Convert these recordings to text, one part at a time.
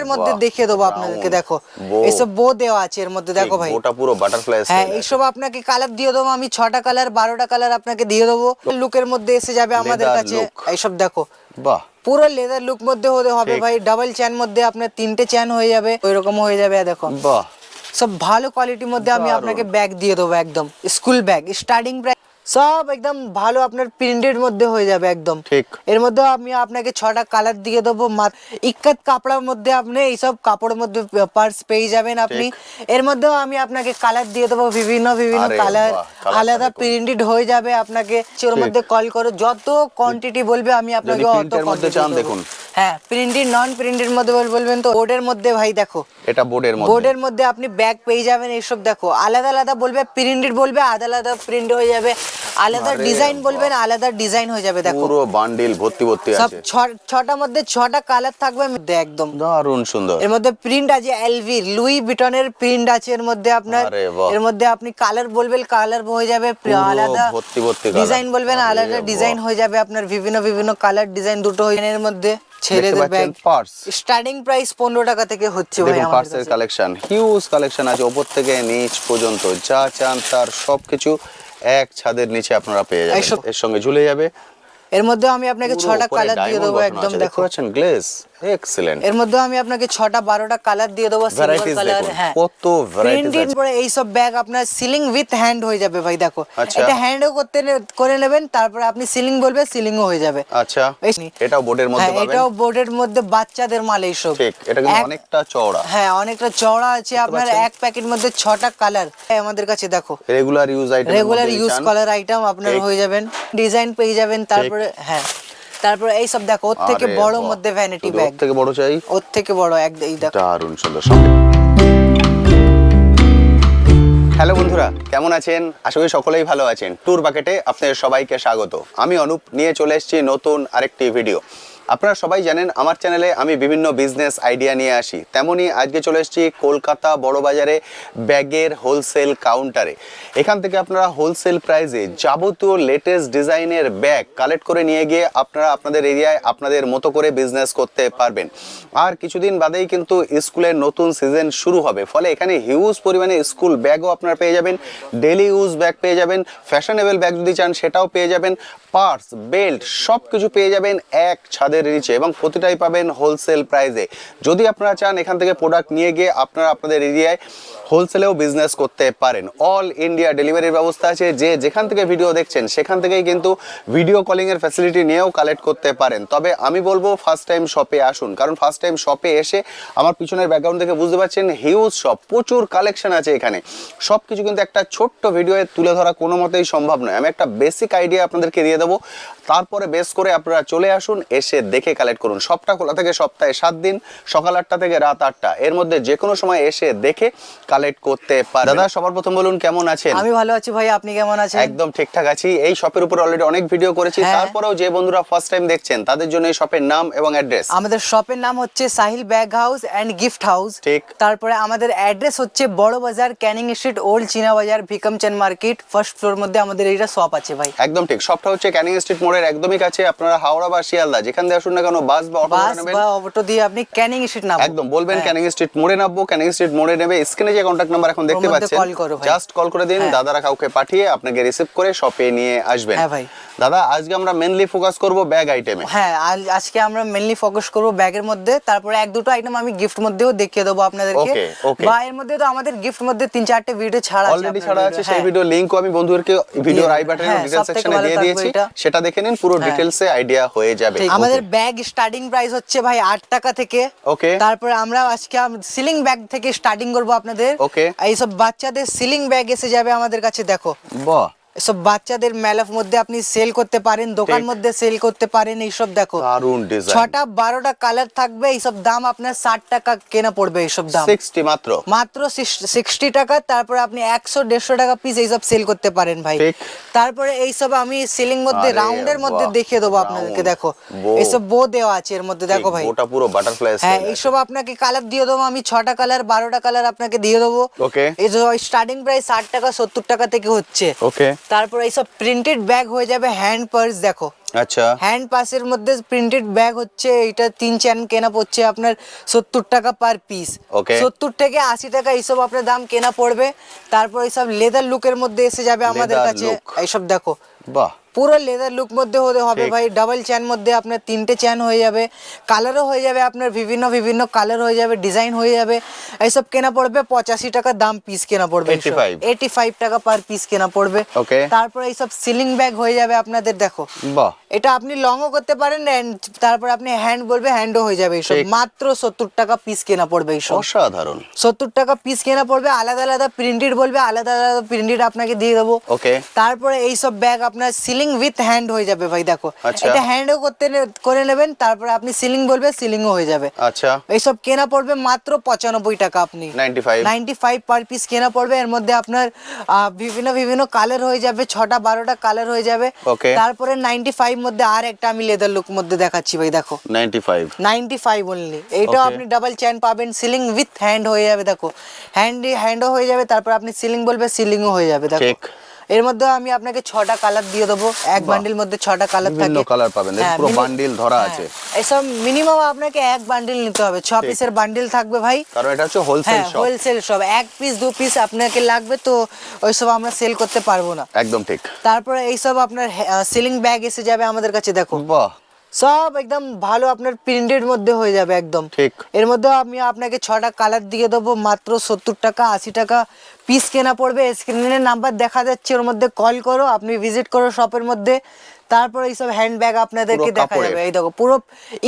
এর মধ্যে দেখিয়ে দেবো আপনাদেরকে, দেখো এইসব বো দেওয়া আছে এর মধ্যে, দেখো ভাই ওটা পুরো বাটারফ্লাই স্টাইল। হ্যাঁ, এইসব আপনাকে কালার দিয়ে দেবো আমি 6টা কালার 12টা কালার আপনাকে দিয়ে দেবো। লুকের মধ্যে এসে যাবে আমাদের কাছে এইসব, দেখো বাহ, পুরো লেদার লুক মধ্যে হতে হবে ভাই। ডাবল চেন মধ্যে আপনার 3টে চেন হয়ে যাবে, ওইরকম হয়ে যাবে। দেখো বাহ, সব ভালো কোয়ালিটির মধ্যে আমি আপনাকে ব্যাগ দিয়ে দেবো, একদম স্কুল ব্যাগ স্টার্টিং প্রাইস সব একদম ভালো আপনার প্রিন্টেড মধ্যে হয়ে যাবে একদম ঠিক। এর মধ্যে আমি আপনাকে 6টা কালার দিয়ে দেবো। ইক্কাত কাপড়ের মধ্যে আপনি এইসব কাপড়ের মধ্যে পার্স পেয়ে যাবেন আপনি। এর মধ্যেও আমি আপনাকে কালার দিয়ে দেবো, বিভিন্ন কালার আলাদা প্রিন্টেড হয়ে যাবে আপনাকে। ওর মধ্যে কল করে যত কোয়ান্টিটি বলবে আমি আপনাকে অত কোয়ান্টিটি দেখুন। হ্যাঁ, প্রিন্টেড নন প্রিন্টেড মধ্যে বলবেন তো বোর্ডের মধ্যে ভাই, দেখো এটা বোর্ডের মধ্যে আপনি ব্যাগ পেয়ে যাবেন এইসব। দেখো আলাদা আলাদা বলবে প্রিন্টেড বলবে আলাদা আলাদা প্রিন্ট হয়ে যাবে, আলাদা ডিজাইন বলবেন আলাদা ডিজাইন হয়ে যাবে। দেখো পুরো বান্ডিল ভর্তি সব আছে। 6টার মধ্যে 6টা কালার থাকবে একদম দারুণ সুন্দর। এর মধ্যে প্রিন্ট আছে এলভি লুই ভিটনের প্রিন্ট আছে এর মধ্যে আপনার। এর মধ্যে আপনি কালার বলবেন কালার হয়ে যাবে আলাদা, ডিজাইন বলবেন আলাদা ডিজাইন হয়ে যাবে আপনার। বিভিন্ন কালার ডিজাইন দুটো এর মধ্যে। ছেলেদের ব্যাগ স্টার্টিং প্রাইস 15 টাকা থেকে হচ্ছে ভাই। দেখুন পার্সের কালেকশন, হিউজ কালেকশন আছে উপর থেকে নিচ পর্যন্ত, যা চান তার সবকিছু এক ছাদের নিচে আপনারা পেয়ে যাবেন। এর সঙ্গে ঝুলে যাবে। এর মধ্যে আমি আপনাকে 6টা কালার দিয়ে দেবো একদম, দেখো আছেন গ্লেজ এক্সিলেন্ট। এর মধ্যে আমি আপনাকে 6টা 12টা কালার দিয়ে দেবো, সিলভার কালার। হ্যাঁ, কত ভ্যারাইটিস আছে। পরে এই সব ব্যাগ আপনার সিলিং উইথ হ্যান্ড হয়ে যাবে ভাই। দেখো এটা হ্যান্ডও করে নেবেন, তারপরে আপনি সিলিং বলবে সিলিংও হয়ে যাবে। আচ্ছা, এটাও বোর্ডের মধ্যে পাবেন। এটাও বোর্ডের মধ্যে বাচ্চাদের মাল এইসব। ঠিক, এটা কিন্তু অনেকটা চওড়া। হ্যাঁ, অনেকটা চওড়া আছে আপনার। এক প্যাকেট মধ্যে 6টা কালার আমাদের কাছে। দেখো রেগুলার ইউজ কালার আইটেম আপনার হয়ে যাবেন, ডিজাইন পেয়ে যাবেন। তারপরে হ্যাঁ, তারপর এই সব দেখো ওর থেকে বড় মধ্যে ভ্যানিটি ব্যাগ, ওর থেকে বড় চাই, ওর থেকে বড় এই দেখো দারুণ সুন্দর। হ্যালো বন্ধুরা, কেমন আছেন? আশা করি সকলেই ভালো আছেন। ট্যুর বাকেটে আপনাদের সবাইকে স্বাগত। আমি অনুপ নিয়ে চলে এসেছি নতুন আরেকটি ভিডিও। আপনারা সবাই জানেন আমার চ্যানেলে আমি বিভিন্ন বিজনেস আইডিয়া নিয়ে আসি, তেমনি আজকে চলে এসেছি কলকাতা বড়বাজারে ব্যাগের হোলসেল কাউন্টারে। এখান থেকে আপনারা হোলসেল প্রাইসে যাবতীয় লেটেস্ট ডিজাইনের ব্যাগ কালেক্ট করে নিয়ে গিয়ে আপনারা আপনাদের এরিয়ায় আপনাদের মতো করে বিজনেস করতে পারবেন। আর কিছুদিন বাদেই কিন্তু স্কুলের নতুন সিজন শুরু হবে, ফলে এখানে হিউজ পরিমাণে স্কুল ব্যাগও আপনারা পেয়ে যাবেন, ডেলি ইউজ ব্যাগ পেয়ে যাবেন, ফ্যাশনেবল ব্যাগ যদি চান সেটাও পেয়ে যাবেন, পার্স বেল্ট সব কিছু পেয়ে যাবেন এক ছাদের নিচে, এবং প্রতিটাই পাবেন হোলসেল প্রাইসে। যদি আপনারা চান এখান থেকে প্রোডাক্ট নিয়ে গিয়ে আপনারা আপনাদের এরিয়ায় হোলসেলেও বিজনেস করতে পারেন। অল ইন্ডিয়া ডেলিভারির ব্যবস্থা আছে, যে যেখান থেকে ভিডিও দেখছেন সেখান থেকেই কিন্তু ভিডিও কলিংয়ের ফ্যাসিলিটি নিয়েও কালেক্ট করতে পারেন। তবে আমি বলবো ফার্স্ট টাইম শপে আসুন, কারণ ফার্স্ট টাইম শপে এসে আমার পিছনের ব্যাকগ্রাউন্ড থেকে বুঝতে পারছেন হিউজ শপ, প্রচুর কালেকশন আছে এখানে। সব কিছু কিন্তু একটা ছোট্ট ভিডিওয়ে তুলে ধরা কোনো মতেই সম্ভব নয়। আমি একটা বেসিক আইডিয়া আপনাদেরকে দিয়ে দেবো, তারপরে বেস করে আপনারা চলে আসুন, এসে দেখে কালেক্ট করুন। সবটা খোলা থেকে সপ্তাহে 7 দিন, সকাল 8টা থেকে রাত 8টা, এর মধ্যে যে কোনো সময় এসে দেখে কালেক্ট করতে পারেন। দাদা সবার প্রথম বলুন কেমন আছেন? আমি ভালো আছি ভাই, আপনি কেমন আছেন? একদম ঠিকঠাক আছি। এই শপের উপর অলরেডি অনেক ভিডিও করেছি, তারপরেও যে বন্ধুরা ফার্স্ট টাইম দেখছেন তাদের জন্য এই শপের নাম এবং অ্যাড্রেস। আমাদের শপের নাম হচ্ছে Sahil bag house and gift house. ঠিক। তারপরে আমাদের অ্যাড্রেস হচ্ছে বড় বাজার, ক্যানিং স্ট্রিট, ওল্ড চীনা বাজার, ভিকামচাঁদ মার্কেট, ফার্স্ট ফ্লোর মধ্যে আমাদের এইটা শপ আছে ভাই। একদম ঠিক, শপটা হচ্ছে ক্যানিং স্ট্রিট মোড়ের একদমই কাছে। আপনারা হাওড়া বা শিয়ালদা যেখান দিয়ে আসুন না কেন, বাস বা অটো দিয়ে আপনি ক্যানিং স্ট্রিট নামবেন, একদম বলবেন ক্যানিং স্ট্রিট মোড়ে নামবো, ক্যানিং স্ট্রিট মোড়ে নেবে। স্ক্রিনে যে কন্টাক্ট নাম্বার এখন দেখতে পাচ্ছেন জাস্ট কল করে দিন, দাদারা কাউকে পাঠিয়ে আপনাকে রিসিভ করে শপে নিয়ে আসবেন। হ্যাঁ ভাই। দাদা আজকে আমরা মেইনলি ফোকাস করব ব্যাগ আইটেমে। হ্যাঁ, আজকে আমরা মেইনলি ফোকাস করব ব্যাগের মধ্যে, তারপরে এক দুটো আইটেম আমি গিফট মধ্যেও দেখিয়ে দেবো আপনাদেরকে। বা এর মধ্যে তো আমাদের গিফট মধ্যে 3-4টে ভিডিও ছাড়া আছে, অলরেডি ছাড়া আছে। সেই ভিডিও লিংকও আমি বন্ধুদেরকে ভিডিওর আই বাটনে ডিটেইলস সেকশনে দিয়ে দিয়েছি, সেটা দেখে নিন, পুরো ডিটেইলসে আইডিয়া হয়ে যাবে। আমাদের ব্যাগ স্টার্টিং প্রাইস হচ্ছে ভাই 8 টাকা থেকে। ওকে। তারপরে আমরা আজকে সিলিং ব্যাগ থেকে স্টার্টিং করব আপনাদের। ওকে। এই সব বাচ্চাদের সিলিং ব্যাগ এসে যাবে আমাদের কাছে, দেখো বাহ, সব বাচ্চাদের মেলার মধ্যে আপনি সেল করতে পারেন, দোকান মধ্যে সেল করতে পারেন। এইসব দেখো দারুন ডিজাইন, 6টা 12টা কালার থাকবে। এইসব দাম আপনার 60 টাকা কেনা পড়বে, এইসব দাম 60 মাত্র 60 টাকা। তারপরে আপনি 100-150 টাকা পিস এইসব সেল করতে পারেন ভাই। তারপরে এইসব আমি সিলিং মধ্যে রাউন্ডের মধ্যে দেখিয়ে দেবো আপনাদেরকে। দেখো এইসব বো দেওয়া আছে এর মধ্যে, দেখো ভাই ওটা পুরো বাটারফ্লাই স্টাইল। হ্যাঁ, এইসব আপনাকে কালার দিয়ে দেবো আমি 6টা কালার 12টা কালার আপনাকে দিয়ে দেবো। ওকে। এই যে স্টার্টিং প্রাইস 60 টাকা 70 টাকা থেকে হচ্ছে। ওকে। তারপর এইসব প্রিন্টেড ব্যাগ হয়ে যাবে, হ্যান্ড পার্স দেখো, আচ্ছা হ্যান্ড পাসের মধ্যে প্রিন্টেড ব্যাগ হচ্ছে, এটা 3 চেন কেনা পড়ছে আপনার 70 টাকা পার পিস। Okay. 70 থেকে 80 টাকা এইসব আপনার দাম কেনা পড়বে। তারপর এইসব লেদার লুকের মধ্যে এসে যাবে আমাদের Leather কাছে, look। এইসব দেখো বাহ, পুরো লেদার লুক মধ্যে হতে হবে ঠিক। ভাই। ডাবল চ্যান মধ্যে আপনার 3টে চ্যান হয়ে যাবে, কালারও হয়ে যাবে আপনার বিভিন্ন বিভিন্ন কালার হয়ে যাবে, ডিজাইন হয়ে যাবে। এইসব কেনা পড়বে 85 টাকা দাম পিস কেনা পড়বে, 85 85 টাকা পার পিস কেনা পড়বে। Okay। তারপর এইসব সিলিং ব্যাগ হয়ে যাবে আপনাদের দেখো, বাহ, এটা আপনি লংও করতে পারেন and তারপর আপনি হ্যান্ড বলবে হ্যান্ডও হয়ে যাবে। এইসব ঠিক। মাত্র 70 টাকা পিস কেনা পড়বে এইসব। অসাধারণ। 70 টাকা পিস কেনা পড়বে, আলাদা আলাদা প্রিন্টেড বলবে, আলাদা আলাদা প্রিন্টেড আপনাকে দিয়ে দেবো। ওকে, তারপরে এইসব ব্যাগ আপনার সিলিং উইথ হ্যান্ড হয়ে যাবে ভাই দেখো, আচ্ছা। এটা হ্যান্ডও করে নেবেন, তারপরে আপনি সিলিং বলবে সিলিংও হয়ে যাবে। আচ্ছা, এইসব কেনা পড়বে মাত্র 95 টাকা, আপনি 95 পার পিস কেনা পড়বে। এর মধ্যে আপনার বিভিন্ন বিভিন্ন কালার হয়ে যাবে, 6টা 12টা কালার হয়ে যাবে। Okay। তারপরে 95 মধ্যে আর একটা আমি লেদার লুক মধ্যে দেখাচ্ছি ভাই দেখো, 95 অনলি। এইটাও Okay। আপনি ডাবল চেন পাবেন, সিলিং উইথ হ্যান্ড হয়ে যাবে দেখো, হ্যান্ডও হয়ে যাবে, তারপর আপনি সিলিং বলবে সিলিংও হয়ে যাবে দেখো। ঠিক। এর মধ্যে আমি আপনাকে 6টা কালার দিয়ে দেবো, এক বান্ডিল মধ্যে 6টা কালার বিভিন্ন থাকে, কালার পাবেন, দেখুন হ্যাঁ, পুরো বান্ডিল ধরা আছে। এসব মিনিমাম আপনাকে এক বান্ডিল নিতে হবে, 6 পিসের বান্ডিল থাকবে ভাই। কারণ এটা হচ্ছে হোলসেল হ্যাঁ, শপ। হোলসেল সব, 1 পিস 2 পিস আপনাকে লাগবে তো ওইসব আমরা সেল করতে পারবো না। একদম ঠিক। তারপরে এইসব আপনার সিলিং ব্যাগ এসে যাবে আমাদের কাছে দেখো, বাহ, সব একদম ভালো আপনার প্রিন্টেড মধ্যে হয়ে যাবে একদম। ঠিক। এর মধ্যে আমি আপনাকে 6টা কালার দিয়ে দেবো, মাত্র 70 টাকা 80 টাকা পিস কেনা পড়বে। স্ক্রিনে নাম্বার দেখা যাচ্ছে, ওর মধ্যে কল করো, আপনি ভিজিট করো শপের মধ্যে। তারপর এইসব হ্যান্ড ব্যাগ আপনাদেরকে পুরো দেখা কাপড়ের। যাবে, এই দেখো পুরো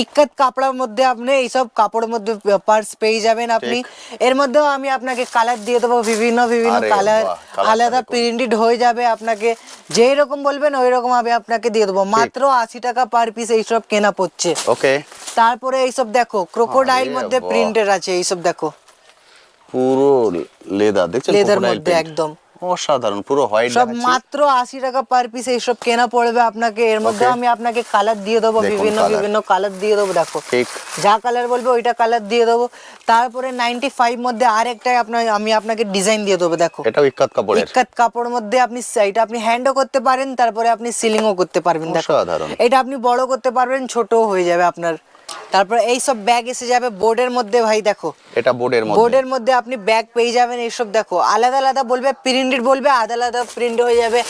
ইক্কাত কাপড়ের মধ্যে আপনি এইসব কাপড়ের মধ্যে পার্স পেয়ে যাবেন আপনি। এর মধ্যেও আমি আপনাকে কালার দিয়ে দেবো, বিভিন্ন বিভিন্ন আরে কালার, বাহ, কালারটা আলাদা দেখুন। প্রিন্টেড হয়ে যাবে আপনাকে, যেই রকম বলবেন ওই রকম আমি আপনাকে দিয়ে দেবো, মাত্র 80 টাকা পার পিস এইসব কেনা পড়ছে। ওকে, তারপরে এইসব দেখো ক্রোকোডাইল আরে মধ্যে বাহ। প্রিন্টের আছে, এইসব দেখো পুরো লেদার দেখছেন, লেদার crocodile মধ্যে print। একদম অসাধারণ, পুরো হোয়াইট সব মাত্র 80 টাকা পার পিস এইসব কেনা পড়বে আপনাকে। এর মধ্যে Okay। আমি আপনাকে কালার দিয়ে দেবো, দেখুন বিভিন্ন colour। বিভিন্ন কালার দিয়ে দেবো দেখো, ঠিক। যা কালার বলবে ওইটা কালার দিয়ে দেবো। তারপরে 95 মধ্যে আরেকটাই আমি আপনাকে ডিজাইন দিয়ে দেবো দেখো, এটাও ইক্কাত কাপড়ের। ইক্কাত কাপড়ের মধ্যে আপনি এটা আপনি হ্যান্ডও করতে পারেন, তারপরে আপনি সিলিংও করতে পারবেন দেখো। অসাধারণ। এটা আপনি বড় করতে পারবেন, ছোটও হয়ে যাবে আপনার। তারপরে এই সব ব্যাগ এসে যাবে বোর্ডের মধ্যে ভাই দেখো, এটা বোর্ডের মধ্যে। বোর্ডের মধ্যে আপনি ব্যাগ পেয়ে যাবেন এইসব দেখো, আলাদা আলাদা বলবে প্রিন্টেড বলবে, আলাদা আলাদা প্রিন্ট হয়ে যাবে,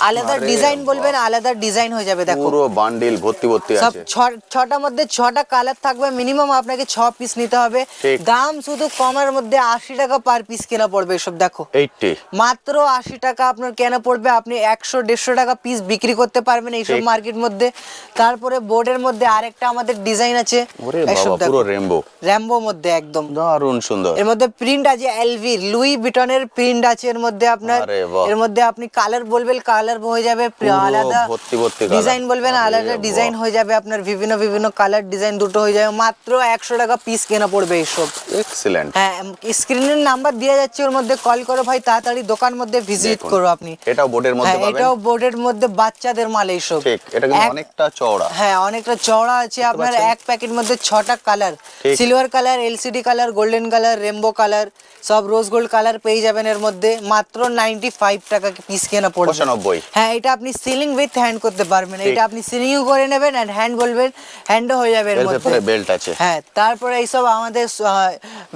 আলাদা আরে ডিজাইন বাহ। বলবেন আলাদা ডিজাইন হয়ে যাবে দেখো। পুরো বান্ডিল ভর্তি ভর্তি সব আছে। 6টার মধ্যে 6টা কালার থাকবে, মিনিমাম আপনাকে 6 পিস নিতে হবে। ঠিক। দাম শুধু কমের মধ্যে 80 টাকা পার পিস কেনা পড়বে এসব দেখো, 80। মাত্র 80 টাকা আপনার কেনা পড়বে। আপনি 100-150 টাকা পিস বিক্রি করতে পারবেন এইসব ঠিক। মার্কেট মধ্যে। তারপরে বোর্ডের মধ্যে আরেকটা আমাদের ডিজাইন আছে, ওরে এইসব বাবা, দেখো পুরো রেমবো। র্যাম্বো মধ্যে একদম দারুণ সুন্দর। এর মধ্যে প্রিন্ট আছে এলভি লুই বিটনের প্রিন্ট আছে এর মধ্যে আপনার। আরে বাহ। এর মধ্যে আপনি কালার বলবেন কালার হয়ে যাবে, পুরো আলাদা ভর্তি ভর্তি colour। ডিজাইন বলবেন আরে আলাদা বাহ। ডিজাইন হয়ে যাবে আপনার, বিভিন্ন বিভিন্ন কালার ডিজাইন দুটো হয়ে যাবে, মাত্র 100 টাকা পিস কেনা পড়বে এইসব। এক্সিলেন্ট। হ্যাঁ, স্ক্রিনের নাম্বার দেওয়া যাচ্ছে, ওর মধ্যে কল করো ভাই, তাড়াতাড়ি দোকান মধ্যে ভিজিট দেখুন, করো আপনি। এটাও বোর্ডের মধ্যে হ্যাঁ, পাবেন। এটাও বোর্ডের মধ্যে বাচ্চাদের মাল এইসব। ঠিক, এটা কিন্তু অনেকটা চওড়া। হ্যাঁ, অনেকটা চওড়া আছে আপনার। পাচ্ছেন? এক প্যাকেট মধ্যে 6টা কালার, ঠিক। Silver colour, LCD colour, golden colour, Rambo colour, সব রোজ গোল্ড কালার পেয়ে যাবেন এর মধ্যে। মাত্র 95 টাকা পিস কেনা পড়বে। 95। হ্যাঁ, এটা আপনি সিলিং উইথ হ্যান্ড করতে পারবেন, ঠিক। এটা আপনি সিলিংও করে নেবেন এন্ড হ্যান্ড বলবেন হ্যান্ডও হয়ে যাবে এর এর মধ্যে। ভেতরে বেল্ট আছে। হ্যাঁ, তারপরে এইসব আমাদের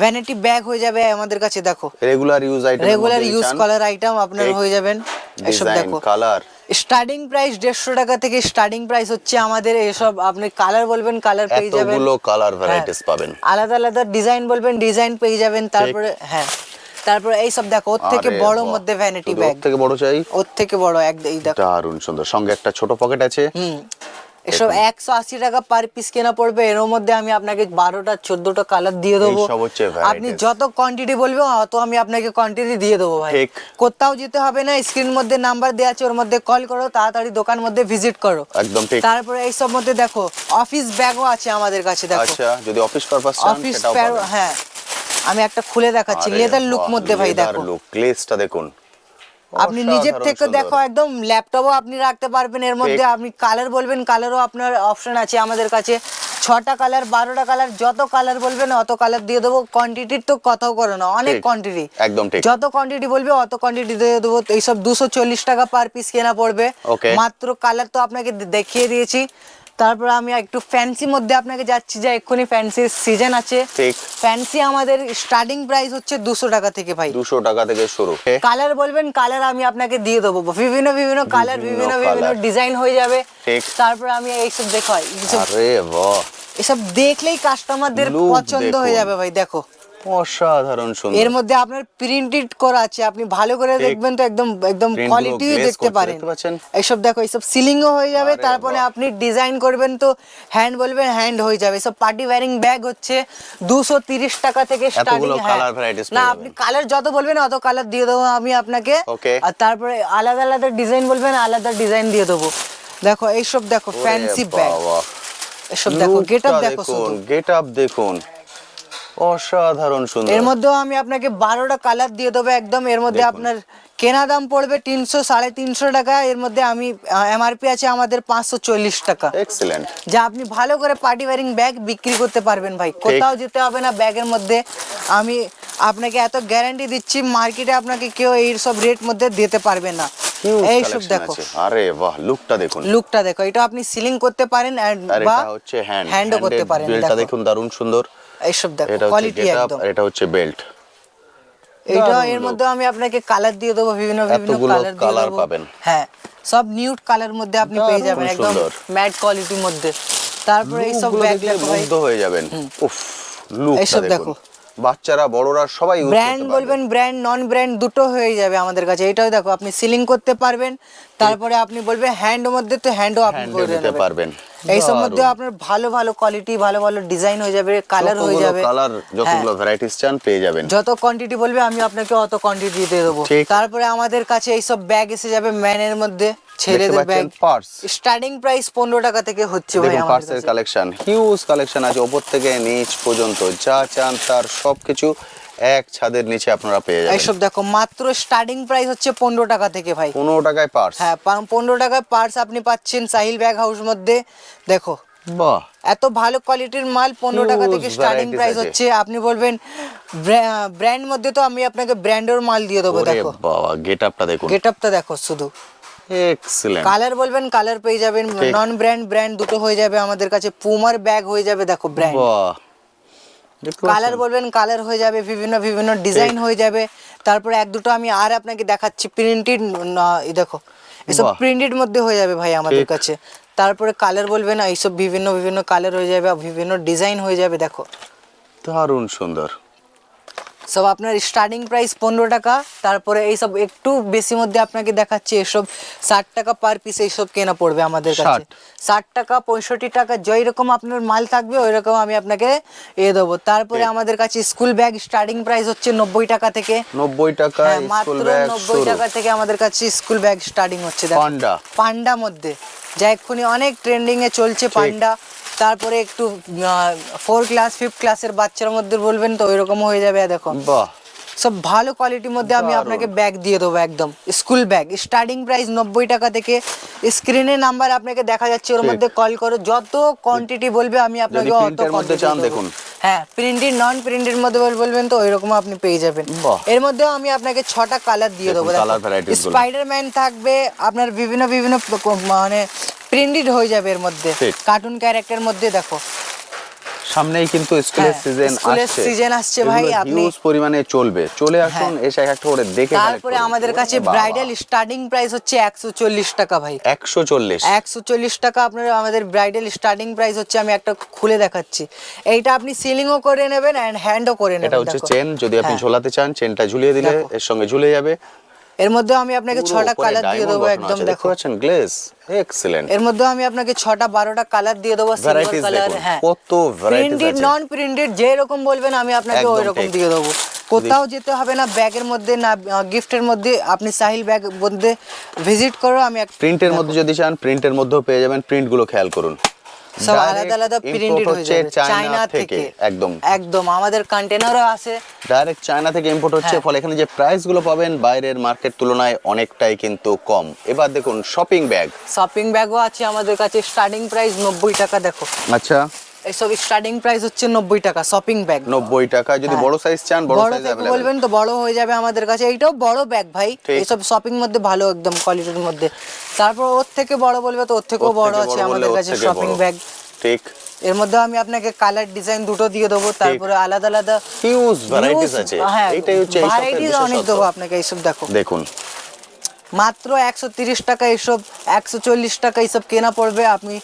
ভ্যানিটি ব্যাগ হয়ে যাবে আমাদের কাছে দেখো, regular use item. Regular use collar item আপনার ঠিক। হয়ে যাবেন এইসব ডিজাইন, দেখো। কালার। স্টার্টিং প্রাইস 150 টাকা থেকে স্টার্টিং প্রাইস হচ্ছে আমাদের। এসব আপনি কালার বলবেন কালার পেয়ে যাবেন, এতগুলো কালার হ্যাঁ, ভ্যারাইটিস পাবেন। আলাদা আলাদা ডিজাইন বলবেন ডিজাইন পেয়ে যাবেন। তারপরে হ্যাঁ, তারপরে এই সব দেখো, ওর থেকে আরে বড় বাহ। মধ্যে ভ্যানিটি শুধু ব্যাগ, ওর থেকে বড় চাই। ওর থেকে বড় এই দেখো। দারুণ সুন্দর, সঙ্গে একটা ছোট পকেট আছে। এসব 180 টাকা পার পিস কেনা পড়বে। এর মধ্যে আমি আপনাকে 12টা 14টা কালার দিয়ে দেবো। এইসব হচ্ছে varieties। আপনি যত কোয়ান্টিটি বলবেন অত আমি আপনাকে কোয়ান্টিটি দিয়ে দেবো ভাই। ঠিক। কোথাও যেতে হবে না, স্ক্রিন মধ্যে নাম্বার দেওয়া আছে, ওর মধ্যে কল করো, তাড়াতাড়ি দোকান মধ্যে ভিজিট করো। একদম ঠিক। তারপরে এইসব মধ্যে দেখো অফিস ব্যাগও আছে আমাদের কাছে দেখো, আচ্ছা, যদি অফিস পারপাস চান অফিস সেটাও ব্যাগ। পাবেন। হ্যাঁ, আমি একটা খুলে দেখাচ্ছি, লেদার লুক মধ্যে ভাই দেখো, লুক, গ্লেজটা দেখুন। আপনি নিজের অসাধারণ থেকে সুন্দর। দেখো, একদম ল্যাপটপও আপনি রাখতে পারবেন এর মধ্যে। আপনি কালার বলবেন কালারও আপনার অপশন আছে আমাদের কাছে। 6টা কালার 12টা কালার, যত কালার বলবেন অত কালার দিয়ে দেবো। কোয়ান্টিটির তো কথাও করো না, অনেক ঠিক, কোয়ান্টিটি, একদম ঠিক। যত কোয়ান্টিটি বলবে অত কোয়ান্টিটি দিয়ে দেবো। তো এইসব 240 টাকা পার পিস কেনা পড়বে। Okay. মাত্র কালার তো আপনাকে দেখিয়ে দিয়েছি। তারপর আমি একটু ফ্যান্সি মধ্যে আপনাকে যাচ্ছি, যে এক্ষুনি ফ্যান্সির সিজন আছে। ঠিক। ফ্যান্সি আমাদের স্টার্টিং প্রাইস হচ্ছে 200 টাকা থেকে ভাই। 200 টাকা থেকে শুরু। কালার বলবেন, কালার আমি আপনাকে দিয়ে দেবো, বিভিন্ন বিভিন্ন কালার, বিভিন্ন বিভিন্ন colour। ডিজাইন হয়ে যাবে। ঠিক। তারপর আমি এইসব দেখাই, আরে বাহ, এসব দেখলেই কাস্টমারদের Look পছন্দ হয়ে দেখুন। যাবে ভাই। দেখো অসাধারণ সুন্দর। এর মধ্যে আপনার প্রিন্টেড করা আছে, আপনি ভালো করে ঠিক। দেখবেন তো একদম একদম Print গুলো কোয়ালিটি glaze দেখতে করছে, পারেন। দেখতে পাচ্ছেন? এইসব দেখো, এইসব সিলিংও হয়ে যাবে। আরে তারপরে বাহ। আপনি ডিজাইন করবেন তো হ্যান্ড বলবেন, হ্যান্ড হয়ে যাবে। সব পার্টি ওয়্যারিং ব্যাগ হচ্ছে 230 টাকা থেকে স্টার্টিং। এতগুলো colour varieties না, পেয়ে আপনি যাবেন। কালার যত বলবেন অত কালার দিয়ে দেবো আমি আপনাকে। Okay. আর তারপরে আলাদা আলাদা ডিজাইন বলবেন, আলাদা ডিজাইন দিয়ে দেবো। দেখো এইসব দেখো ফ্যান্সি ব্যাগ, এসব দেখো গেটআপ দেখো শুধু। গেটআপ দেখুন, অসাধারণ সুন্দর। এর মধ্যেও আমি আপনাকে 12টা কালার দিয়ে দেবো একদম। এর মধ্যে দেখুন। আপনার কেনা দাম পড়বে 300 350 টাকা। এর মধ্যে আমি এমআরপি আছে আমাদের 540 টাকা। এক্সিলেন্ট। যা আপনি ভালো করে পার্টি ওয়্যারিং ব্যাগ বিক্রি করতে পারবেন ভাই, কোথাও যেতে হবে না ব্যাগের মধ্যে। আমি আপনাকে এত গ্যারান্টি দিচ্ছি, মার্কেটে আপনাকে কেউ এই সব রেট মধ্যে দিতে পারবে না। এই সব দেখো, আরে বাহ, লুকটা দেখুন। লুকটা দেখো, এটা আপনি সিলিং করতে পারেন আর বা এটা হচ্ছে হ্যান্ডও করতে পারেন। বেল্টটা দেখুন, দারুণ সুন্দর। এইসব দেখো এটা হচ্ছে কোয়ালিটি গেটআপ একদম। আর এটা হচ্ছে বেল্ট। এটা দারুণ এর look। মধ্যে আমি আপনাকে কালার দিয়ে দেবো, বিভিন্ন বিভিন্ন এতগুলো কালার দিয়ে colour দেবো। পাবেন। হ্যাঁ, সব নিউড কালার মধ্যে আপনি পেয়ে দারুণ যাবেন, একদম সুন্দর। ম্যাট কোয়ালিটির মধ্যে। তারপরে এই সব লুকগুলো ব্যাগ দেখলে দেখো ভাই, মুগ্ধ হয়ে যাবেন। উফ, লুকটা এইসব দেখুন। দেখো। বাচ্চারা বড়রা সবাই ইউজ ব্র্যান্ড করতে বলবেন, ব্র্যান্ড নন ব্র্যান্ড দুটো হয়ে যাবে আমাদের কাছে। এটাও দেখো, আপনি সিলিং করতে পারবেন। তারপরে আপনি বলবেন হ্যান্ড মধ্যে, তো হ্যান্ডও আপনি হ্যান্ডে করে দিতে নেবেন। পারবেন। এইসব মধ্যে দারুণ। আপনার ভালো ভালো কোয়ালিটি, ভালো ভালো ডিজাইন হয়ে যাবে, কালার হয়ে যতগুলো যাবে। কালার, যতগুলো ভ্যারাইটিস চান পেয়ে যাবেন। যত কোয়ান্টিটি বলবে আমি আপনাকে অত কোয়ান্টিটি দিয়ে দেবো। ঠিক। তারপরে আমাদের কাছে এইসব ব্যাগ এসে যাবে ম্যানের মধ্যে, ছেলেদের ব্যাগ। পার্স, স্টার্টিং প্রাইস 15 টাকা থেকে হচ্ছে ভাই দেখুন আমাদের পার্সের কাছে। কালেকশন, হিউজ কালেকশন আছে, ওপর থেকে নিচ পর্যন্ত যা চান তার সবকিছু এক ছাদের নিচে আপনারা পেয়ে যাবেন। এইসব দেখো, মাত্র স্টার্টিং প্রাইস হচ্ছে 15 টাকা থেকে ভাই। 15 টাকায় পার্স। হ্যাঁ, 15 টাকায় পার্স আপনি পাচ্ছেন সাহিল ব্যাগ হাউস মধ্যে। দেখো বাহ, এত ভালো কোয়ালিটির মাল 15 টাকা থেকে Huge স্টার্টিং varieties প্রাইস আছে। হচ্ছে। আপনি বলবেন ব্র্যান্ড মধ্যে, তো আমি আপনাকে ব্র্যান্ডের মাল দিয়ে দেবো। ওরে দেখো বাবা, গেটআপটা দেখুন, গেটআপটা দেখো শুধু। এক্সিলেন্ট। কালার বলবেন, কালার পেয়ে যাবেন। ঠিক। নন ব্র্যান্ড, ব্র্যান্ড দুটো হয়ে যাবে আমাদের কাছে। পুমার ব্যাগ হয়ে যাবে, দেখো ব্র্যান্ড। বাহ, দেখতে কালার পাচ্ছেন? বলবেন, কালার হয়ে যাবে, বিভিন্ন বিভিন্ন ডিজাইন হয়ে যাবে। তারপরে এক দুটো আমি আর আপনাকে দেখাচ্ছি প্রিন্টেড, দেখো এসব বাহ। প্রিন্টেড মধ্যে হয়ে যাবে ভাই আমাদের ঠিক। কাছে। তারপরে কালার বলবেন, এইসব বিভিন্ন বিভিন্ন কালার হয়ে যাবে, বিভিন্ন ডিজাইন হয়ে যাবে। দেখো দারুণ সুন্দর। সব আপনার স্টার্টিং প্রাইস 15 টাকা। তারপরে এইসব একটু বেশি মধ্যে আপনাকে দেখাচ্ছি, এসব 60 টাকা পার পিস এইসব কেনা পড়বে আমাদের কাছে। 60 টাকা, 65 টাকা, যেই রকম আপনার মাল থাকবে ওই রকম আমি আপনাকে দেবো। তারপরে আমাদের কাছে স্কুল ব্যাগ স্টার্টিং প্রাইস হচ্ছে 90 টাকা থেকে। 90 টাকা হ্যাঁ, স্কুল মাত্র ব্যাগ 90 টাকা থেকে আমাদের কাছে স্কুল ব্যাগ স্টার্টিং হচ্ছে। দেখো পান্ডা। পান্ডা মধ্যে, যা এক্ষুনি অনেক ট্রেন্ডিং এ চলছে পান্ডা। তারপরে একটু 4 ক্লাস 5 ক্লাসের বাচ্চার মধ্যে বলবেন তো ওইরকম হয়ে যাবে। দেখো বাহ, সব ভালো কোয়ালিটির মধ্যে আমি দারুণ। আপনাকে ব্যাগ দিয়ে দেবো একদম। স্কুল ব্যাগ স্টার্টিং প্রাইস 90 টাকা থেকে। স্ক্রিনে নাম্বার আপনাকে দেখা যাচ্ছে, ওর ঠিক। মধ্যে কল করো, যত কোয়ান্টিটি বলবে আমি আপনাকে যদি অত প্রিন্টের মধ্যে কোয়ান্টিটি চান দেবো। দেখুন। হ্যাঁ, প্রিন্টেড নন প্রিন্টেড মধ্যে বলবেন তো ওইরকম আপনি পেয়ে যাবেন। বাহ। এর মধ্যেও আমি আপনাকে 6টা কালার দিয়ে দেবো। দেখুন colour varieties গুলো। স্পাইডারম্যান থাকবে আপনার, বিভিন্ন বিভিন্ন মানে প্রিন্টেড হয়ে যাবে এর মধ্যে, ঠিক। কার্টুন ক্যারেক্টার মধ্যে। দেখো সামনেই কিন্তু স্কুলের হ্যাঁ, সিজন স্কুলের আসছে, season আসছে ভাই, আপনি- হিউজ পরিমাণে চলবে। চলে আসুন, এসে এক একটা করে দেখে collect তারপরে করুন। আমাদের কাছে বাবা, ব্রাইডাল স্টার্টিং প্রাইস হচ্ছে 140 টাকা ভাই। 140। 140 টাকা আপনার আমাদের ব্রাইডাল স্টার্টিং প্রাইস হচ্ছে। আমি একটা খুলে দেখাচ্ছি, এইটা আপনি সিলিংও করে নেবেন এন্ড হ্যান্ডও করে নেবেন। এটা হচ্ছে দেখো। চেন, যদি আপনি হ্যাঁ। ঝোলাতে চান চেনটা ঝুলিয়ে দিলে দেখো। এর সঙ্গে ঝুলে যাবে। এর মধ্যে আমি আপনাকে 6টা কালার দিয়ে দেবো একদম। দেখো পাচ্ছেন গ্লেজ, এক্সিলেন্ট। এর মধ্যে আমি আপনাকে 6টা 12টা কালার দিয়ে দেবো, সিলভার ভ্যারাইটিস কালার। দেখুন, হ্যাঁ, কত ভ্যারাইটিস প্রিন্টেড আছে। নন প্রিন্টেড যে রকম বলবেন আমি আপনাকে একদম ওই রকম ঠিক। দিয়ে দেবো। কোথাও যেতে হবে না ব্যাগের মধ্যে, না গিফটের মধ্যে। আপনি সাহিল ব্যাগ মধ্যে ভিজিট করো। আমি প্রিন্টের মধ্যে যদি চান প্রিন্টের মধ্যেও পেয়ে যাবেন। প্রিন্ট গুলো খেয়াল করুন, সব Direct আলাদা আলাদা import প্রিন্টেড হয়ে হচ্ছে যাবে চায়না চায়না থেকে। একদম একদম আমাদের কন্টেনারও আছে, ডাইরেক্ট চায়না থেকে ইম্পোর্ট হচ্ছে। হ্যাঁ। ফলে এখানে যে প্রাইস গুলো পাবেন বাইরের মার্কেট তুলনায় অনেকটাই কিন্তু কম। এবার দেখুন শপিং ব্যাগ। শপিং ব্যাগও আছে আমাদের কাছে, স্টার্টিং প্রাইস 90 টাকা। দেখো আচ্ছা, এইসব স্টার্টিং প্রাইস হচ্ছে 90 টাকা শপিং ব্যাগ। 90 টাকা। যদি বড় সাইজ চান বড় সাইজ থেকে বলবেন তো বড় হয়ে যাবে আমাদের কাছে। এইটাও বড় ব্যাগ ভাই, এইসব শপিং মধ্যে ভালো একদম কোয়ালিটির মধ্যে। তারপর ওর থেকে বড় বলবে তো ওর থেকেও বড় আছে আমাদের কাছে শপিং ব্যাগ। ঠিক। এর মধ্যে আমি আপনাকে কালার ডিজাইন দুটো দিয়ে দেবো, তারপরে আলাদা আলাদা হিউজ ভ্যারাইটিস আছে। এইটাই হচ্ছে এই ভ্যারাইটিস অনেক দেবো আপনাকে। এইসব দেখো, দেখুন মাত্র 130 টাকা, এইসব 140 টাকা এইসব কেনা পড়বে। আপনি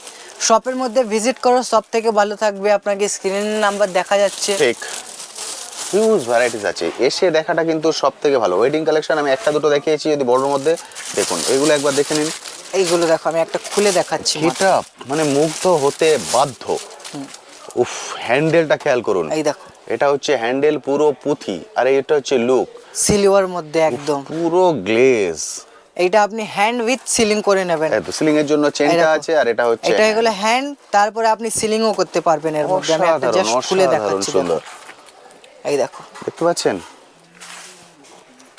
শপের মধ্যে ভিজিট করো, সব থেকে ভালো থাকবে। আপনাকে স্ক্রিনের নাম্বার দেখা যাচ্ছে। ঠিক, হিউজ ভ্যারাইটিস আছে, এসে দেখাটা কিন্তু সব থেকে ভালো। ওয়েডিং কালেকশন আমি একটা দুটো দেখিয়েছি, যদি বড়র মধ্যে দেখুন এগুলো একবার দেখে নিন। এইগুলো দেখো আমি একটা খুলে দেখাচ্ছি, এটা মানে মুগ্ধ হতে বাধ্য। উফ, হ্যান্ডেলটা খেয়াল করুন, এই দেখো এটা হচ্ছে হ্যান্ডেল পুরো পুঁথি, আর এটা হচ্ছে লুক সিলভার মধ্যে একদম পুরো গ্লেজ। এইটা আপনি হ্যান্ড উইথ সিলিং করে নেবেন। এই তো সিলিং এর জন্য চেনটা আছে, আর এটা হচ্ছে এটা হলো হ্যান্ড, তারপরে আপনি সিলিংও করতে পারবেন এর মধ্যে। আমি একটা জাস্ট খুলে দেখাচ্ছি, সুন্দর। এই দেখো দেখতে পাচ্ছেন,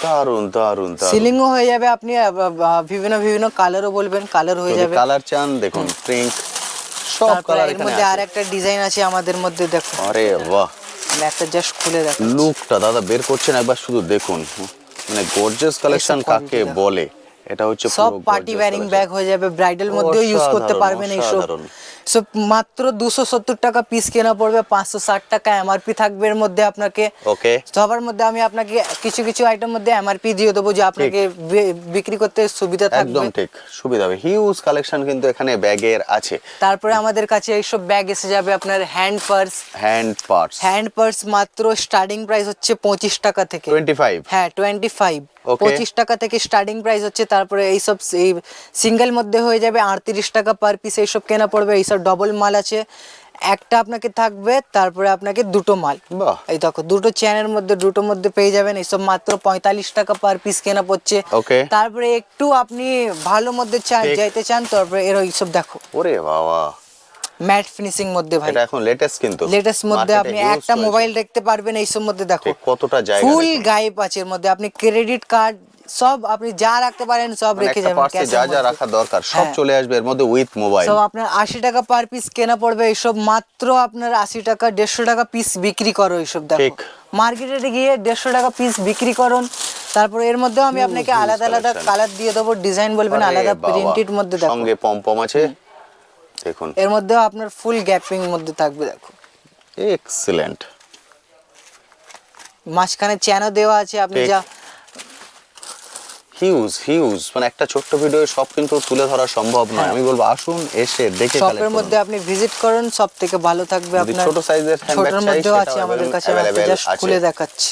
দারুন দারুন দারুন। সিলিংও হয়ে যাবে, আপনি বিভিন্ন বিভিন্ন কালারও বলবেন, কালার হয়ে যাবে। কালার চান দেখুন, পিঙ্ক সব কালার এর এখানে মধ্যে আছে। আরেকটা ডিজাইন আছে আমাদের মধ্যে, দেখো। আরে বাহ, আমি একটা জাস্ট খুলে দেখো লুকটা দাদা বের করছেন একবার, শুধু দেখুন। মানে গর্জিয়াস কালেকশন কাকে বলে। এটা হচ্ছে সব পার্টি ওয়্যারিং ব্যাগ হয়ে যাবে, ব্রাইডাল মধ্যেও ইউজ করতে পারবেন। এইসব সব মাত্র 270 টাকা পিস কেনা পড়বে, 560 টাকা এমআরপি থাকবে এর মধ্যে। আপনাকে ওকে, সবার মধ্যে আমি আপনাকে কিছু কিছু আইটেম মধ্যে এমআরপি দিয়ে দেবো, যে আপনাকে বিক্রি করতে সুবিধা থাকবে। একদম ঠিক, সুবিধা হবে। হিউজ কালেকশন কিন্তু এখানে ব্যাগের আছে। তারপরে আমাদের কাছে এইসব ব্যাগ এসে যাবে আপনার হ্যান্ড পার্স। হ্যান্ড পার্স মাত্র স্টার্টিং প্রাইস হচ্ছে 25 টাকা থেকে। 25? হ্যাঁ 25, 25 টাকা থেকে স্টার্টিং প্রাইস হচ্ছে। তারপরে এইসব এই সিঙ্গেল মধ্যে হয়ে যাবে 38 টাকা পার পিস, এইসব কেনা পড়বে। এইসব ডবল মাল আছে, একটা আপনাকে থাকবে, তারপরে আপনাকে দুটো মাল। এই দেখো দুটো চেনের মধ্যে, দুটোর মধ্যে পেয়ে যাবেন। এইসব মাত্র 45 টাকা পার পিস কেনা পড়ছে। তারপরে একটু আপনি ভালো মধ্যে যাইতে চান, তারপরে এর এইসব দেখো, ওরে বাবা, ম্যাট ফিনিশিং মধ্যে ভাই, এটা এখন লেটেস্ট, কিন্তু লেটেস্ট মধ্যে আপনি একটা মোবাইল দেখতে পারবেন এইসব মধ্যে। দেখো কতটা জায়গা, ফুল গাইপ আছে এর মধ্যে। আপনি ক্রেডিট কার্ড সব আপনি যা রাখতে পারেন সব রেখে যাবেন, যা যা রাখা দরকার সব চলে আসবে এর মধ্যে উইথ মোবাইল। সব আপনার 80 টাকা পার পিস কেনা পড়বে। এইসব মাত্র আপনার 80 টাকা 150 টাকা পিস বিক্রি করো। এইসব দেখো মার্কেটে গিয়ে 150 টাকা পিস বিক্রি করুন। তারপর এর মধ্যেও আমি আপনাকে আলাদা আলাদা কালার দিয়ে দেবো, ডিজাইন বলবেন আলাদা প্রিন্টেড মধ্যে। দেখো সঙ্গে পমপম আছে, দেখুন এর মধ্যেও আপনার ফুল গ্যাপিং মধ্যে থাকবে। দেখো এক্সিলেন্ট, মাঝখানে চ্যানও দেওয়া আছে, আপনি যা হিউজ মানে একটা ছোট্ট ভিডিও সব কিন্তু তুলে ধরা সম্ভব নয়। আমি বলবো আসুন, এসে দেখে শপের মধ্যে আপনি ভিজিট করুন, সব থেকে ভালো থাকবে। আপনার ছোট সাইজের হ্যান্ডব্যাগ ছোটর মধ্যেও আছে আমাদের কাছে, আমি জাস্ট খুলে দেখাচ্ছি।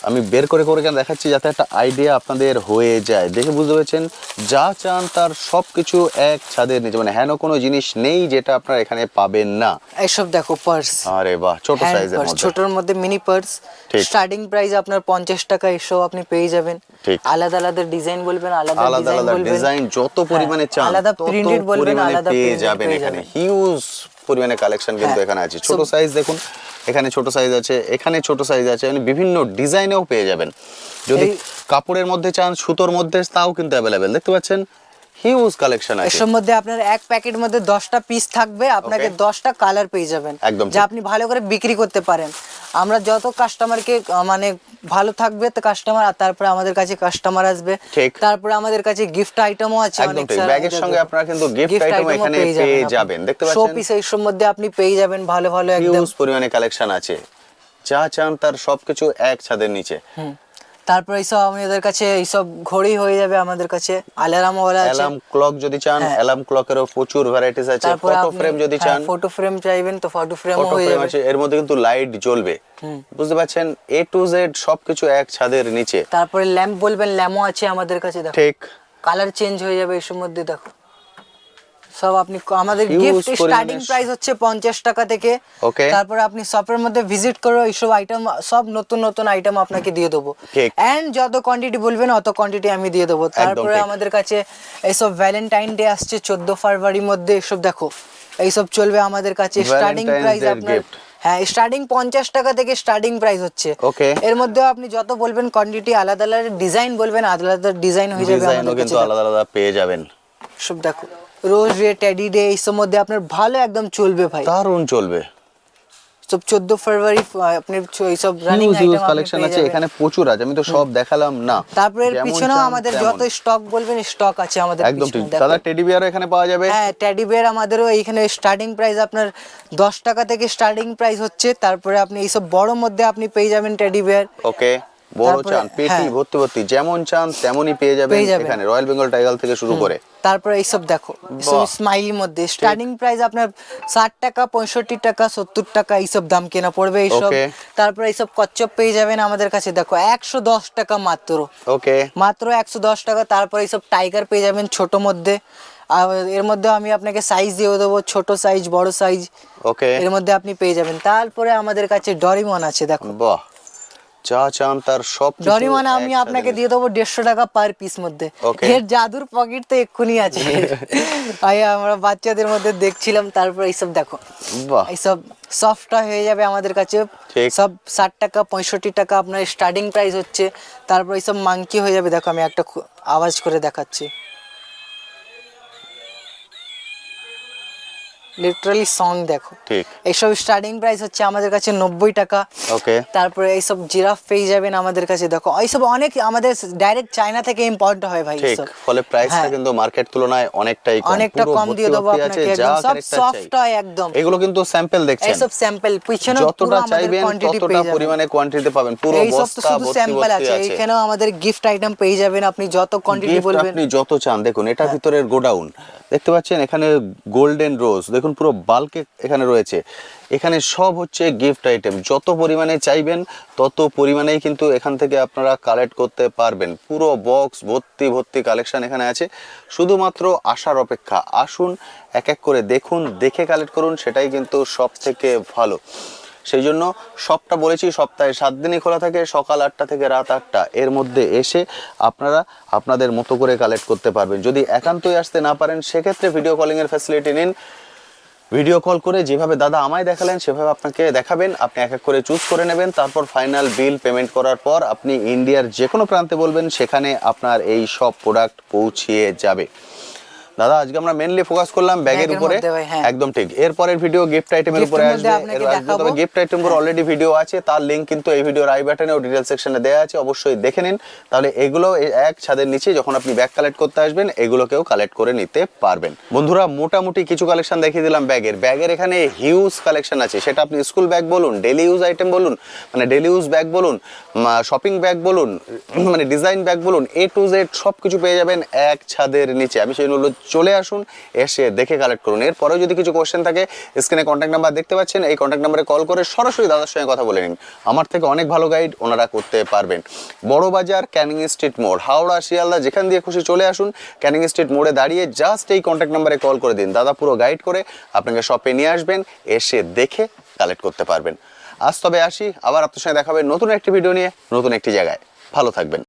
আমি বের করে করে কেন দেখাচ্ছি, যাতে একটা আইডিয়া আপনাদের হয়ে যায়, দেখে বুঝতে পেরেছেন। যা চান তার সবকিছু এক ছাদের নিচে, মানে হেন কোনো জিনিস নেই যেটা আপনারা এখানে পাবেন না। এইসব দেখো পার্স, আরে বাহ, ছোট সাইজের মধ্যে, ছোটর মধ্যে মিনি পার্স। স্টার্টিং প্রাইস আপনার 50 টাকা, এসব আপনি পেয়ে যাবেন। আলাদা আলাদা ডিজাইন বলবেন, আলাদা ডিজাইন যত পরিমাণে চান আলাদা প্রিন্টেড বলবেন, আলাদা পেয়ে যাবেন। এখানে হিউজ পরিমাণে কালেকশন কিন্তু এখানে আছে। ছোট সাইজ দেখুন, এখানে ছোট সাইজ আছে, এখানে ছোট সাইজ আছে, মানে বিভিন্ন ডিজাইনেও পেয়ে যাবেন। যদি কাপড়ের মধ্যে চান, সুতোর মধ্যে, তাও কিন্তু অ্যাভেলেবেল। দেখতে পাচ্ছেন হিউজ কালেকশন আছে। এর মধ্যে আপনার এক প্যাকেট মধ্যে 10টা পিস থাকবে, আপনাকে 10টা কালার পেয়ে যাবেন, যা আপনি ভালো করে বিক্রি করতে পারেন। আমরা যত কাস্টমারকে মানে ভালো থাকবে তো কাস্টমার, আর তারপরে আমাদের কাছে কাস্টমার আসবে, তারপরে আমাদের কাছে গিফট আইটেমও আছে অনেক। ব্যাগের সঙ্গে আপনারা কিন্তু গিফট আইটেম এখানে পেয়ে যাবেন। দেখতে পাচ্ছেন শো পিস এর মধ্যে আপনি পেয়ে যাবেন ভালো ভালো, একদম হিউজ পরিমাণে কালেকশন আছে। যা চান তার সবকিছু এক ছাদের নিচে। তারপর এইসব আমাদের কাছে এইসব ঘড়ি হয়ে যাবে আমাদের কাছে, অ্যালার্ম ওয়ালা আছে। অ্যালার্ম ক্লক যদি চান, অ্যালার্ম ক্লকেরও প্রচুর ভ্যারাইটিস আছে। ফটো ফ্রেম যদি চান, ফটো ফ্রেম চাইবেন তো ফটো ফ্রেমও হয়ে যাবে। এর মধ্যে কিন্তু লাইট জ্বলবে, বুঝতে পাচ্ছেন। এ টু জেড সবকিছু এক ছাদের নিচে। তারপরে ল্যাম্প বলবেন, ল্যাম্পও আছে আমাদের কাছে। দেখো ঠিক, কালার চেঞ্জ হয়ে যাবে এর মধ্যে। দেখো সব আপনি আমাদের গিফট স্টার্টিং প্রাইস হচ্ছে 50 টাকা থেকে। তারপর আপনি শপের মধ্যে ভিজিট করো, এইসব আইটেম সব নতুন নতুন আইটেম আপনাকে দিয়ে দেবো, এন্ড যত কোয়ান্টিটি বলবেন অত কোয়ান্টিটি আমি দিয়ে দেবো। তারপরে আমাদের কাছে এইসব ভ্যালেন্টাইন ডে আসছে 14 ফেব্রুয়ারির মধ্যে। এইসব দেখো এইসব চলবে আমাদের কাছে। স্টার্টিং প্রাইস আপনার স্টার্টিং 50 টাকা থেকে স্টার্টিং প্রাইস হচ্ছে। এর মধ্যে আপনি যত বলবেন কোয়ান্টিটি, আলাদা আলাদা ডিজাইন বলবেন, আলাদা আলাদা ডিজাইন হয়ে যাবে আমাদের কাছে, আলাদা আলাদা পেয়ে যাবেন। সব দেখো রোজ ডে, টেডি ডে এইসব মধ্যে আপনার ভালো একদম চলবে ভাই। দারুণ চলবে। সব 14 ফেব্রুয়ারি আপনি এইসব রানিং হিউজ আইটেম কালেকশন আছে এখানে, প্রচুর আছে, আমি তো সব দেখালাম না। তারপরে এর যেমন পিছনেও চান আমাদের তেমন। যত স্টক বলবেন স্টক আছে আমাদের একদম ঠিক। পিছনে, দাদা দেখো। টেডি বিয়ারও এখানে পাওয়া যাবে? হ্যাঁ, টেডি বিয়ার আমাদেরও এইখানে স্টার্টিং প্রাইস আপনার 10 টাকা থেকে স্টার্টিং প্রাইস হচ্ছে। তারপরে আপনি এইসব বড় মধ্যে আপনি পেয়ে যাবেন টেডি বিয়ার। ওকে, বড় তারপরে, চান পেটি হ্যাঁ। ভর্তি ভর্তি, যেমন চান তেমনই পেয়ে যাবেন এখানে, রয়্যাল বেঙ্গল টাইগার থেকে শুরু করে। তারপরে এইসব দেখো, বাহ। স্মাইলির মধ্যে স্টার্টিং প্রাইস আপনার 60 টাকা, 65 টাকা, 70 টাকা এইসব দাম কেনা পড়বে এইসব। Okay. তারপরে এইসব কচ্ছপ পেয়ে যাবেন আমাদের কাছে, দেখো 110 টাকা মাত্র, ওকে, মাত্র 110 টাকা। তারপরে এইসব টাইগার পেয়ে যাবেন ছোট মধ্যে, আর এর মধ্যে আমি আপনাকে সাইজ দিয়ে দেবো, ছোট সাইজ, বড় সাইজ, ওকে, এর মধ্যে আপনি পেয়ে যাবেন। তারপরে আমাদের কাছে ডরিমন আছে, দেখো বাহ, যা চান তার সব কিছু ডরিমন আমি একসাথে আপনাকে নেই। দিয়ে দেবো 150 টাকা পার পিস মধ্যে। Okay. এর জাদুর পকেট তো এক্ষুনি আছে। আমরা বাচ্চাদের মধ্যে দেখছিলাম। তারপর এইসব দেখো, বাহ, এইসব সফট হয়ে যাবে আমাদের কাছে, ঠিক। সব 60 টাকা, 65 টাকা আপনার স্টার্টিং প্রাইস হচ্ছে। তারপর এইসব মাংকি হয়ে যাবে, দেখো আমি একটা আওয়াজ করে দেখাচ্ছি, লিটারালি সং দেখো। ঠিক। এইসব স্টার্টিং প্রাইস হচ্ছে আমাদের কাছে 90 টাকা। ওকে, তারপরে এইসব জিরাফ পেয়ে যাবেন আমাদের কাছে, দেখো এইসব অনেক আমাদের ডাইরেক্ট চায়না থেকে ইম্পোর্ট হয় ভাই ঠিক। এইসব। ফলে প্রাইসটা হ্যাঁ। কিন্তু মার্কেট তুলনায় অনেকটাই কম, অনেকটা পুরো কম দিয়ে ভর্তি দেবো ভর্তি আপনাকে, আছে, যা একদম সব character সফট চাই। হয় একদম। এগুলো কিন্তু স্যাম্পল দেখছেন, এইসব স্যাম্পল, পিছনে যতটা চাইবেন ততটা পরিমাণে কোয়ান্টিটিতে পাবেন, পুরো এইসব তো বস্তা শুধু ভর্তি স্যাম্পল ভর্তি আছে, আছে। এখানেও আমাদের গিফট আইটেম পেয়ে যাবেন, আপনি যত কোয়ান্টিটি গিফট বলবেন। আপনি যত চান, দেখুন এটা ভিতরের গোডাউন দেখতে পাচ্ছেন, এখানে গোল্ডেন রোজ দেখুন পুরো বাল্কে এখানে রয়েছে। এখানে সব হচ্ছে গিফট আইটেম, যত পরিমাণে চাইবেন তত পরিমাণেই কিন্তু এখান থেকে আপনারা কালেক্ট করতে পারবেন। পুরো বক্স ভর্তি ভর্তি কালেকশন এখানে আছে, শুধুমাত্র আসার অপেক্ষা। আসুন, এক এক করে দেখুন, দেখে কালেক্ট করুন, সেটাই কিন্তু সব থেকে ভালো। সেই জন্য সবটা বলেছি, সপ্তাহে 7 দিনই খোলা থাকে, সকাল 8টা থেকে রাত 8টা, এর মধ্যে এসে আপনারা আপনাদের মতো করে কালেক্ট করতে পারবেন। যদি একান্তই আসতে না পারেন, সেক্ষেত্রে ভিডিও কলিংয়ের ফ্যাসিলিটি নিন। ভিডিও কল করে যেভাবে দাদা আমায় দেখালেন সেভাবে আপনাকে দেখাবেন, আপনি এক এক করে চুজ করে নেবেন। তারপর ফাইনাল বিল পেমেন্ট করার পর আপনি ইন্ডিয়ার যে কোনো প্রান্তে বলবেন, সেখানে আপনার এই সব প্রোডাক্ট পৌঁছিয়ে যাবে। দাদা আজকে আমরা মেইনলি ফোকাস করলাম ব্যাগের ব্যাগের উপরে, মধ্যে ভাই, হ্যাঁ। একদম ঠিক। এরপরের ভিডিও গিফট আইটেমের উপরে গিফটের মধ্যে আসবে, আপনাকে আসবে। দেখাবো। তবে গিফট আইটেমগুলো অলরেডি ভিডিও আছে, তার লিংক কিন্তু এই ভিডিওর আই বাটনে ও ডিটেইলস সেকশনে দেওয়া আছে, অবশ্যই দেখে নিন। তাহলে এগুলো এক ছাদের নিচে যখন আপনি ব্যাগ কালেক্ট করতে আসবেন, এগুলোকেও কালেক্ট করে নিতে পারবেন। বন্ধুরা মোটামুটি কিছু কালেকশন দেখিয়ে দিলাম ব্যাগের এখানে হিউজ কালেকশন আছে, সেটা আপনি স্কুল ব্যাগ বলুন, ডেলি ইউজ আইটেম বলুন, মানে ডেলি ইউজ ব্যাগ বলুন, শপিং ব্যাগ বলুন, মানে ডিজাইন ব্যাগ বলুন, A to Z সব কিছু পেয়ে যাবেন এক ছাদের নিচে। আমি সেই জন্য চলে আসুন, এসে দেখে কালেক্ট করুন। এরপরেও যদি কিছু কোশ্চেন থাকে, স্ক্রিনে কন্ট্যাক্ট নাম্বার দেখতে পাচ্ছেন, এই কন্ট্যাক্ট নাম্বারে কল করে সরাসরি দাদার সঙ্গে কথা বলে নিন। আমার থেকে অনেক ভালো গাইড ওনারা করতে পারবেন। বড় বাজার, ক্যানিং স্ট্রিট মোড়, হাওড়া, শিয়ালদা, যেখান দিয়ে খুশি চলে আসুন। ক্যানিং স্ট্রিট মোড়ে দাঁড়িয়ে জাস্ট এই কন্ট্যাক্ট নাম্বারে কল করে দিন, দাদা পুরো গাইড করে আপনাকে শপে নিয়ে আসবেন, এসে দেখে কালেক্ট করতে পারবেন। আজ তবে আসি, আবার আপনার সঙ্গে দেখাবে নতুন একটি ভিডিও নিয়ে, নতুন একটি জায়গায়। ভালো থাকবেন।